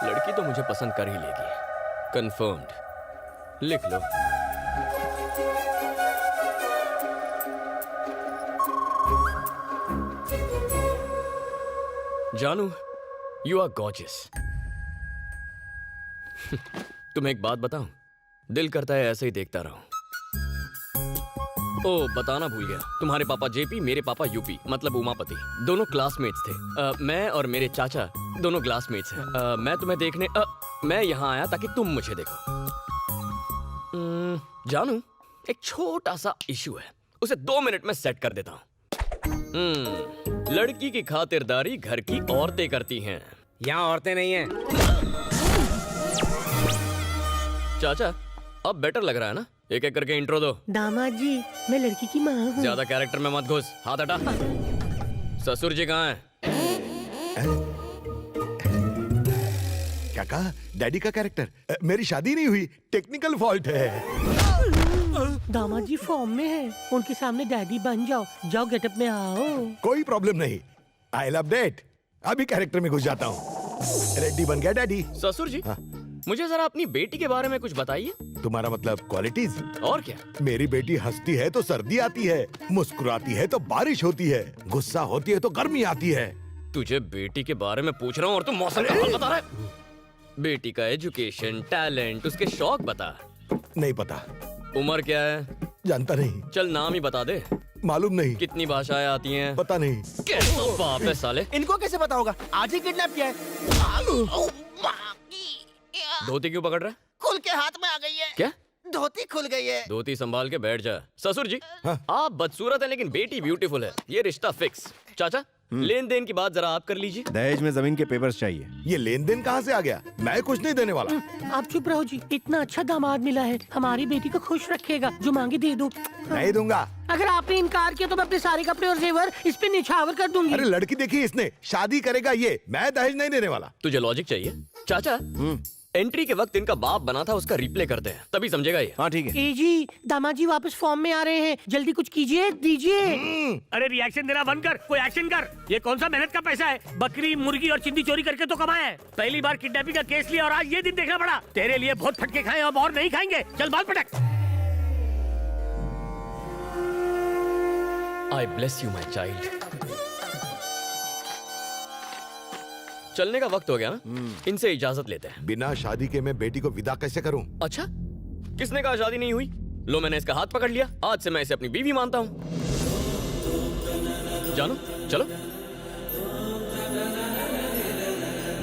लड़की तो मुझे पसंद कर ही लेगी, कंफर्म्ड। लिख लो। जानू, यू आर गॉर्जियस। तुम्हें एक बात बताऊं, दिल करता है ऐसे ही देखता रहूं। ओ, बताना भूल गया, तुम्हारे पापा जेपी, मेरे पापा यूपी, मतलब उमापति, दोनों क्लासमेट्स थे। मैं और मेरे चाचा दोनों क्लासमेट्स हैं। मैं तुम्हें देखने मैं यहाँ आया ताकि तुम मुझे देखो। जानू, एक छोटा सा इशू है, उसे 2 मिनट में सेट कर देता हूँ। लड़की की खातिरदारी घर की औरतें करती हैं। यहाँ औरतें नहीं हैं। चाचा, अब बेटर लग रहा है ना? एक एक करके इंट्रो दो। दामाद जी, मैं लड़की की माँ हूँ। ज्यादा कैरेक्टर में मत घुस, हाथ हटा। ससुर जी कहाँ हैं? क्या कहा? डैडी का कैरेक्टर? मेरी शादी नहीं हुई, टेक्निकल फॉल्ट है। दामाद जी फॉर्म में है, उनके सामने डैडी बन जाओ। जाओ गेटअप में आओ। कोई प्रॉब्लम नहीं, आई लव डेट। अभी कैरेक्टर में घुस जाता हूँ। रेडी बन गया डैडी। ससुर जी, हाँ? मुझे जरा अपनी बेटी के बारे में कुछ बताइए। तुम्हारा मतलब क्वालिटीज? और क्या? मेरी बेटी हंसती है तो सर्दी आती है, मुस्कुराती है तो बारिश होती है, गुस्सा होती है तो गर्मी आती है। तुझे बेटी के बारे में पूछ रहा हूँ और तुम मौसम का हाल बता रहा है। बेटी का एजुकेशन, टैलेंट, उसके शौक बता। नहीं पता। उम्र क्या है? जानता नहीं। चल नाम ही बता दे। मालूम नहीं। कितनी भाषाएं आती हैं? पता नहीं। कैसा बाप है साले। इनको कैसे पता होगा? आज ही किडनैप किया है। धोती क्यों पकड़ रहा है? खुल के हाथ में आ गई है। क्या? धोती खुल गई है। धोती संभाल के बैठ जा। ससुर जी, हाँ? आप बदसूरत हैं लेकिन बेटी ब्यूटीफुल है, ये रिश्ता फिक्स। चाचा, लेन देन की बात जरा आप कर लीजिए। दहेज में जमीन के पेपर्स चाहिए। ये लेन देन कहाँ से आ गया? मैं कुछ नहीं देने वाला। आप चुप रहो जी, इतना अच्छा दामाद मिला है, हमारी बेटी को खुश रखेगा, जो मांगे दे दो। नहीं दूंगा। अगर आपने इनकार किया तो मैं अपने सारे कपड़े और जेवर इस पे निछावर कर दूंगी। अरे लड़की देखी इसने, शादी करेगा ये, मैं दहेज नहीं देने वाला। तुझे लॉजिक चाहिए? चाचा, एंट्री के वक्त इनका बाप बना था, उसका रिप्ले करते हैं, तभी समझेगा ये। हाँ ठीक है। ए जी, दामाद जी वापस फॉर्म में आ रहे हैं, जल्दी कुछ कीजिए, दीजिए। अरे रिएक्शन देना बंद कर, कोई एक्शन कर। ये कौन सा मेहनत का पैसा है? बकरी, मुर्गी और चिंदी चोरी करके तो कमाया है। पहली बार किडनैपिंग का केस लिया और आज ये दिन देखना पड़ा। तेरे लिए बहुत फटके खाए, अब और नहीं खाएंगे। चल बाल पटक। आई ब्लेस यू माई चाइल्ड। चलने का वक्त हो गया ना, इनसे इजाजत लेते हैं। बिना शादी के मैं बेटी को विदा कैसे करूं? अच्छा, किसने कहा शादी नहीं हुई? लो, मैंने इसका हाथ पकड़ लिया, आज से मैं इसे अपनी बीवी मानता हूं। जानो, चलो।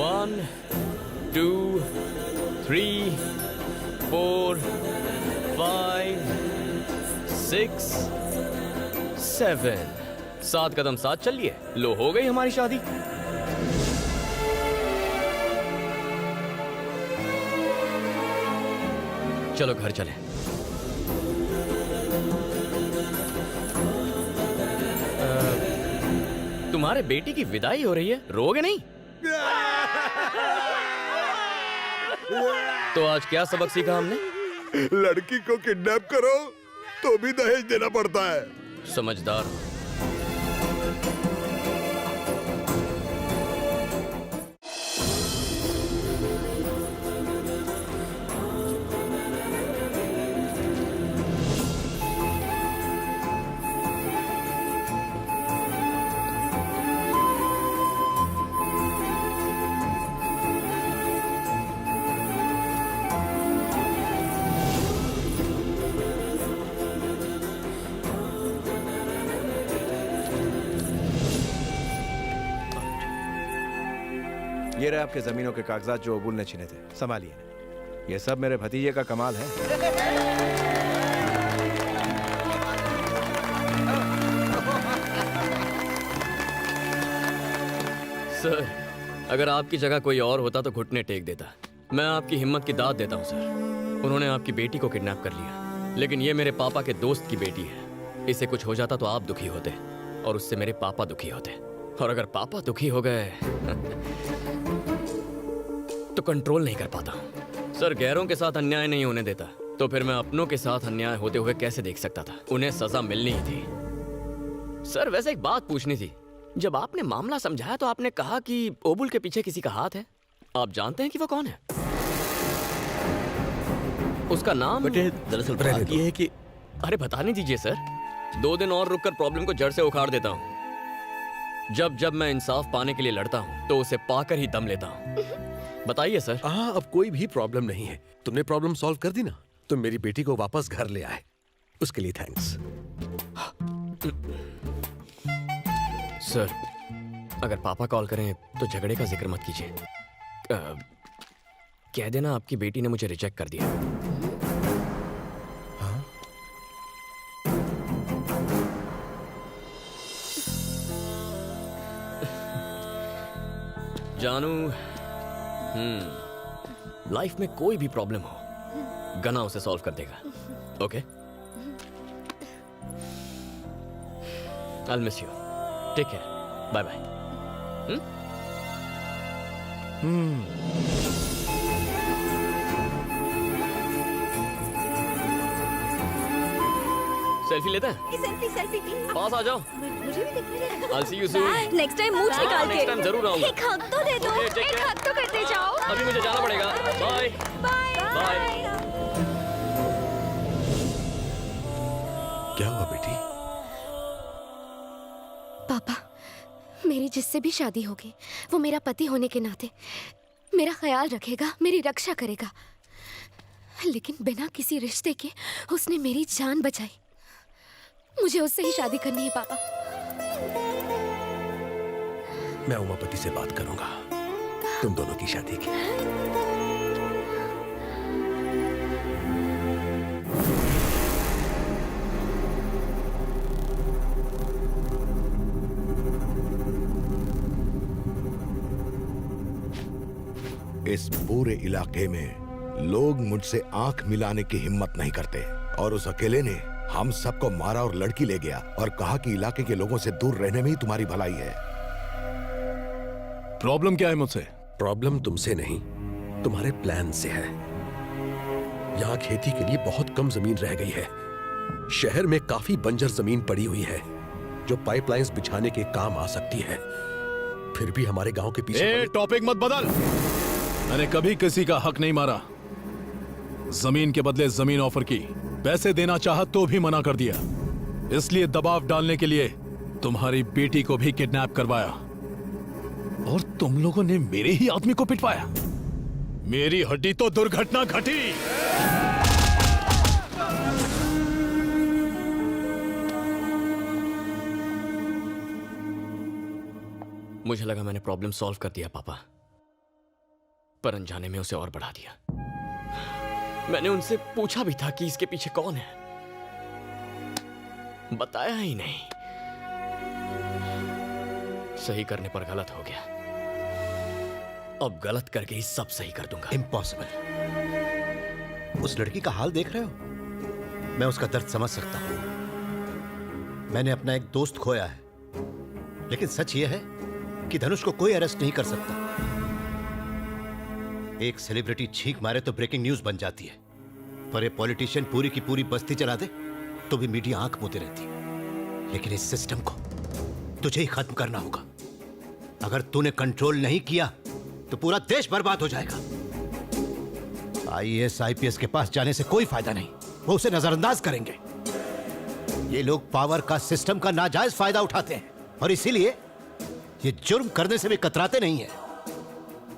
1 2 3 4 5 6 7 7 कदम साथ चलिए। लो, हो गई हमारी शादी। चलो घर चले। तुम्हारे बेटी की विदाई हो रही है, रोगे नहीं? तो आज क्या सबक सीखा हमने? लड़की को किडनैप करो तो भी दहेज देना पड़ता है। समझदार। ये रहे आपके जमीनों के कागजात जो अबुल ने छीने थे, संभालिए। ये सब मेरे भतीजे का कमाल है। सर, अगर आपकी जगह कोई और होता तो घुटने टेक देता। मैं आपकी हिम्मत की दाद देता हूं सर। उन्होंने आपकी बेटी को किडनैप कर लिया, लेकिन ये मेरे पापा के दोस्त की बेटी है। इसे कुछ हो जाता तो आप दुखी होते। और उससे मेरे पापा दुखी होते। और अगर पापा दुखी हो गए तो कंट्रोल नहीं कर पाता हूँ। सर, गैरों के साथ अन्याय नहीं होने देता, तो फिर मैं अपनों के साथ अन्याय होते हुए कैसे देख सकता था? उन्हें सजा मिलनी ही थी। सर, वैसे एक बात पूछनी थी। जब आपने मामला समझाया तो आपने कहा कि ओबुल के पीछे किसी का हाथ है। आप जानते हैं कि वो कौन है? उसका नाम? बेटे, दरअसल बात ये है कि अरे बताने दीजिए सर। 2 दिन और रुककर प्रॉब्लम को जड़ से उखाड़ देता हूँ। जब मैं इंसाफ पाने के लिए लड़ता हूँ तो उसे पाकर ही दम लेता हूँ। बताइए सर। हाँ, अब कोई भी प्रॉब्लम नहीं है। तुमने प्रॉब्लम सॉल्व कर दी ना, तुम मेरी बेटी को वापस घर ले आए, उसके लिए थैंक्स। सर, अगर पापा कॉल करें तो झगड़े का जिक्र मत कीजिए। कह देना आपकी बेटी ने मुझे रिजेक्ट कर दिया। जानू, लाइफ में कोई भी प्रॉब्लम हो, गना उसे सॉल्व कर देगा। Okay? I'll miss you. Take care. Bye bye. Selfie लेते हैं? सेल्फी पास आ जाओ। मुझे भी दिखने दे। I'll see you soon. Next time मूछ निकाल के नेक्स्ट टाइम जरूर आऊंगा। एक हक तो दे दो। Okay, take एक care. हक तो करते जाओ। अभी मुझे जाना पड़ेगा। Bye bye. क्या हुआ बेटी? पापा, मेरी जिससे भी शादी होगी वो मेरा पति होने के नाते मेरा ख्याल रखेगा, मेरी रक्षा करेगा। लेकिन बिना किसी रिश्ते के उसने मेरी जान बचाई। मुझे उससे ही शादी करनी है पापा। मैं उमापति से बात करूंगा तुम दोनों की शादी की। इस पूरे इलाके में लोग मुझसे आंख मिलाने की हिम्मत नहीं करते, और उस अकेले ने हम सबको मारा और लड़की ले गया और कहा कि इलाके के लोगों से दूर रहने में ही तुम्हारी भलाई है। प्रॉब्लम क्या है मुझसे? प्रॉब्लम तुमसे नहीं, तुम्हारे प्लान से है। यहाँ खेती के लिए बहुत कम जमीन रह गई है। शहर में काफी बंजर जमीन पड़ी हुई है जो पाइपलाइंस बिछाने के काम आ सकती है। फिर भी हमारे गांव के पीछे टॉपिक मत बदल। मैंने कभी किसी का हक नहीं मारा। जमीन के बदले जमीन ऑफर की, पैसे देना चाहा तो भी मना कर दिया। इसलिए दबाव डालने के लिए तुम्हारी बेटी को भी किडनैप करवाया और तुम लोगों ने मेरे ही आदमी को पिटवाया। मेरी हड्डी तो दुर्घटना घटी। मुझे लगा मैंने प्रॉब्लम सॉल्व कर दिया पापा, पर अनजाने में उसे और बढ़ा दिया। मैंने उनसे पूछा भी था कि इसके पीछे कौन है, बताया ही नहीं। सही करने पर गलत हो गया, अब गलत करके ही सब सही कर दूंगा। इम्पॉसिबल। उस लड़की का हाल देख रहे हो? मैं उसका दर्द समझ सकता हूं। मैंने अपना एक दोस्त खोया है, लेकिन सच यह है कि धनुष को कोई अरेस्ट नहीं कर सकता। एक सेलिब्रिटी छींक मारे तो ब्रेकिंग न्यूज बन जाती है, पर एक पॉलिटिशियन पूरी की पूरी बस्ती चला दे तो भी मीडिया आंख मूंदे रहती है। लेकिन इस सिस्टम को तुझे ही खत्म करना होगा। अगर तूने कंट्रोल नहीं किया तो पूरा देश बर्बाद हो जाएगा। आईएएस आईपीएस के पास जाने से कोई फायदा नहीं, वो उसे नजरअंदाज करेंगे। ये लोग पावर का, सिस्टम का नाजायज फायदा उठाते हैं और इसीलिए ये जुर्म करने से भी कतराते नहीं है।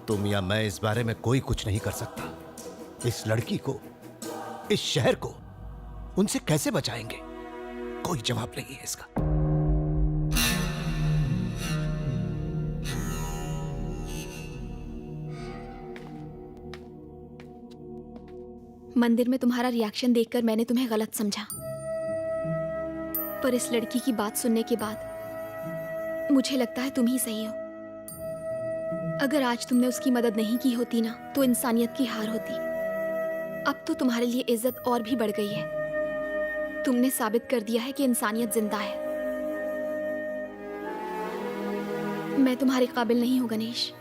तुम या मैं इस बारे में कोई कुछ नहीं कर सकता। इस लड़की को, इस शहर को उनसे कैसे बचाएंगे? कोई जवाब नहीं है इसका। मंदिर में तुम्हारा रिएक्शन देखकर मैंने तुम्हें गलत समझा, पर इस लड़की की बात सुनने के बाद मुझे लगता है तुम ही सही हो। अगर आज तुमने उसकी मदद नहीं की होती ना, तो इंसानियत की हार होती। अब तो तुम्हारे लिए इज्जत और भी बढ़ गई है। तुमने साबित कर दिया है कि इंसानियत जिंदा है। मैं तुम्हारे काबिल नहीं हूँ गणेश।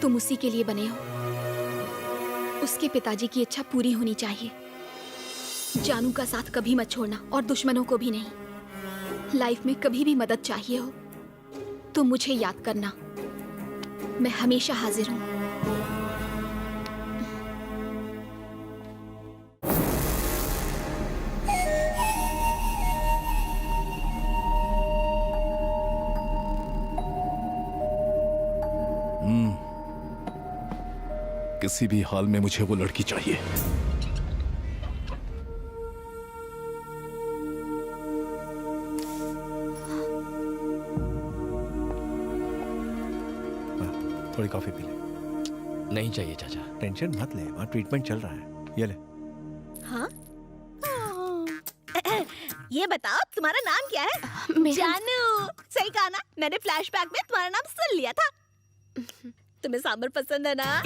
तुम उसी के लिए बने हो। उसके पिताजी की इच्छा पूरी होनी चाहिए। जानू का साथ कभी मत छोड़ना और दुश्मनों को भी नहीं। लाइफ में कभी भी मदद चाहिए हो तो मुझे याद करना। मैं हमेशा हाजिर हूँ। किसी भी हाल में मुझे वो लड़की चाहिए। थोड़ी कॉफी पी ले। नहीं चाहिए चाचा। टेंशन मत ले, वहाँ ट्रीटमेंट चल रहा है। ये ले। हाँ? ये बताओ तुम्हारा नाम क्या है? जानू। सही कहा ना, मैंने फ्लैशबैक में तुम्हारा नाम सुन लिया था। तुम्हें सांबर पसंद है ना?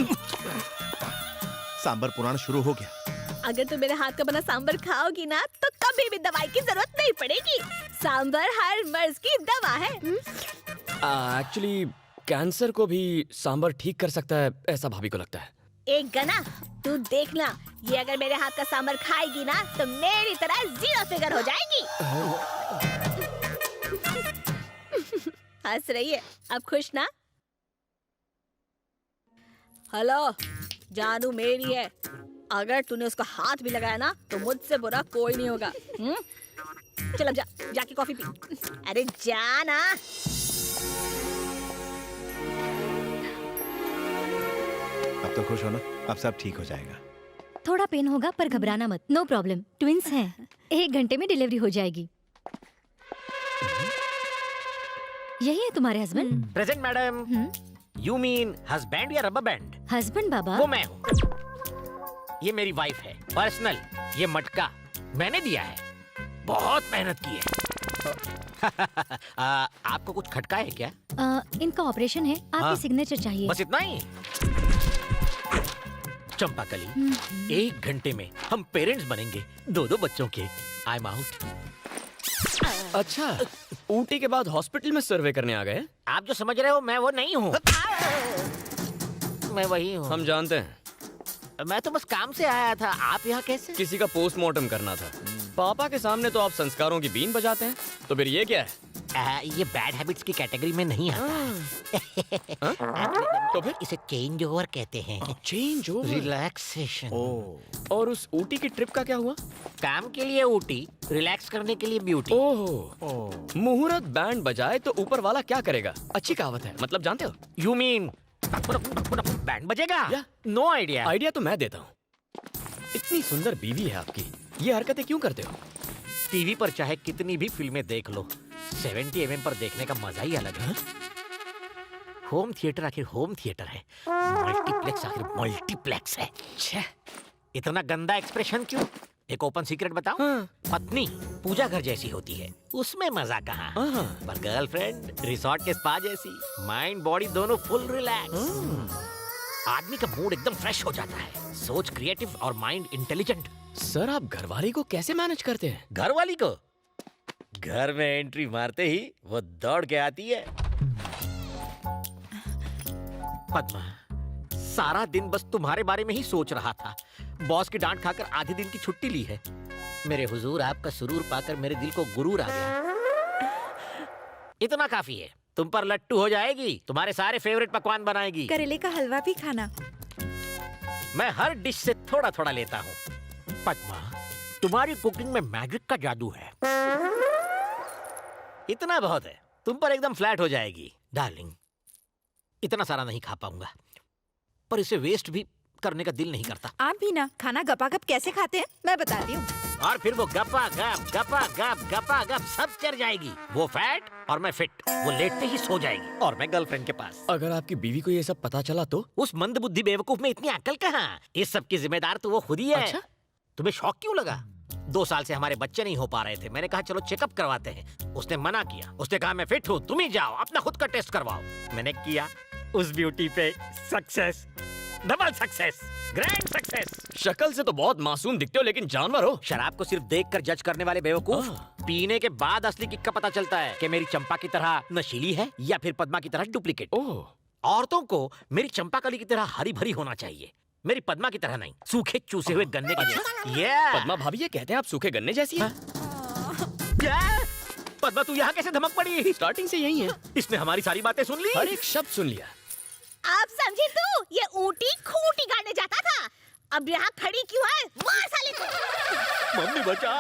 सांबर पुराण शुरू हो गया। अगर तुम मेरे हाथ का बना सांबर खाओगी ना तो कभी भी दवाई की जरूरत नहीं पड़ेगी। सांबर हर मर्ज की दवा है। एक्चुअली कैंसर को भी सांबर ठीक कर सकता है, ऐसा भाभी को लगता है। एक गना, तू देखना, ये अगर मेरे हाथ का सांबर खाएगी ना तो मेरी तरह 0 फिगर हो जाएगी। हंस रही है, अब खुश ना? हेलो, जानू मेरी है। अगर तूने उसका हाथ भी लगाया ना तो मुझसे बुरा कोई नहीं होगा। चल अब जाके कॉफी पी। अरे जा ना। अब तो खुश हो ना? अब सब ठीक हो जाएगा। थोड़ा पेन होगा पर घबराना मत, नो प्रॉब्लम। ट्विंस हैं, 1 घंटे में डिलीवरी हो जाएगी। यही है तुम्हारे husband? Present madam. You mean husband या रबर बैंड? हस्बैंड बाबा। वो मैं हूँ। ये मेरी वाइफ है, पर्सनल। ये मटका मैंने दिया है, बहुत मेहनत की है। आपको कुछ खटका है क्या? इनका ऑपरेशन है, आपकी सिग्नेचर चाहिए। बस इतना ही? चंपाकली, 1 घंटे में हम पेरेंट्स बनेंगे, 2 बच्चों के। I am out. अच्छा, ऊटी के बाद हॉस्पिटल में सर्वे करने आ गए? आप जो समझ रहे हो मैं वो नहीं हूँ। मैं वही हूँ। हम जानते हैं। मैं तो बस काम से आया था। आप यहाँ कैसे? किसी का पोस्टमार्टम करना था। पापा के सामने तो आप संस्कारों की बीन बजाते हैं, तो फिर ये क्या है? ये बैड हैबिट्स की कैटेगरी में नहीं आता। तो फिर इसे चेंज ओवर कहते हैं। Change over? रिलैक्सेशन। और उस ऊटी की ट्रिप का क्या हुआ? काम के लिए ऊटी, रिलैक्स करने के लिए ब्यूटी। ओह, मुहूर्त बैंड बजाए तो ऊपर वाला क्या करेगा? अच्छी कहावत है, मतलब जानते हो? यू मीन बैंड बजेगा? No idea. आइडिया तो मैं देता हूँ। इतनी सुंदर बीवी है आपकी, ये हरकतें क्यों करते हो? टीवी पर चाहे कितनी भी फिल्में देख लो, 70 mm पर देखने का मजा ही अलग है। होम थिएटर आखिर होम थिएटर है, मल्टीप्लेक्स आखिर मल्टीप्लेक्स है। छे, इतना गंदा एक्सप्रेशन क्यों? एक ओपन सीक्रेट बताऊं? पत्नी पूजा घर जैसी होती है, उसमें मजा कहाँ? पर गर्लफ्रेंड रिसोर्ट के स्पा जैसी, माइंड बॉडी दोनों फुल रिलैक्स। आदमी का मूड एकदम फ्रेश हो जाता है, सोच क्रिएटिव और माइंड इंटेलिजेंट। सर, आप घरवाली को कैसे मैनेज करते हैं? घरवाली को घर में एंट्री मारते ही वो दौड़ के आती है। पद्मा, सारा दिन बस तुम्हारे बारे में ही सोच रहा था। बॉस की डांट खाकर आधे दिन की छुट्टी ली है। मेरे हुजूर आपका सुरूर पाकर मेरे दिल को गुरूर आ गया। इतना काफी है, तुम पर लट्टू हो जाएगी, तुम्हारे सारे फेवरेट पकवान बनाएगी। करेले का हलवा भी खाना। मैं हर डिश से थोड़ा थोड़ा लेता हूँ। पद्मा, तुम्हारी कुकिंग में मैजिक का जादू है। इतना बहुत है, तुम पर एकदम फ्लैट हो जाएगी। डार्लिंग, इतना सारा नहीं खा पाऊंगा, पर इसे वेस्ट भी करने का दिल नहीं करता। आप भी ना खाना गपागप कैसे खाते हैं मैं बताती हूँ। और फिर वो गपा गप सब चढ़ जाएगी। वो फैट और मैं फिट। वो लेटते ही सो जाएगी और मैं गर्लफ्रेंड के पास। अगर आपकी बीवी को ये सब पता चला तो? उस मंदबुद्धि बेवकूफ में इतनी अक्ल कहाँ? इस सब की जिम्मेदार तो वो खुद ही है। अच्छा? तुम्हें शौक क्यों लगा? 2 साल से हमारे बच्चे नहीं हो पा रहे थे। मैंने कहा चलो चेकअप करवाते हैं। उसने मना किया। उसने कहा मैं फिट हूँ, तुम ही जाओ अपना खुद का टेस्ट करवाओ। मैंने किया, उस ब्यूटी पे success. Double success, grand success. शक्ल से तो बहुत मासूम दिखते हो लेकिन जानवर हो। शराब को सिर्फ देखकर जज करने वाले बेवकूफ, पीने के बाद असली किक का पता चलता है कि मेरी चंपा की तरह नशीली है या फिर पद्मा की तरह डुप्लीकेट। औरतों को मेरी चंपाकली की तरह हरी भरी होना चाहिए, मेरी पद्मा की तरह नहीं, सूखे चूसे हुए गन्ने की जैसी। पद्मा भाभी ये कहते हैं आप सूखे गन्ने जैसी हैं। पद्मा तू यहाँ कैसे धमक पड़ी? स्टार्टिंग से यही है। इसने हमारी सारी बातें सुन ली, हर एक शब्द सुन लिया। आप समझी तू? ये ऊँटी खूंटी गाड़ने जाता था, अब यहाँ खड़ी क्यों है? मार साले को। मम्मी बचा।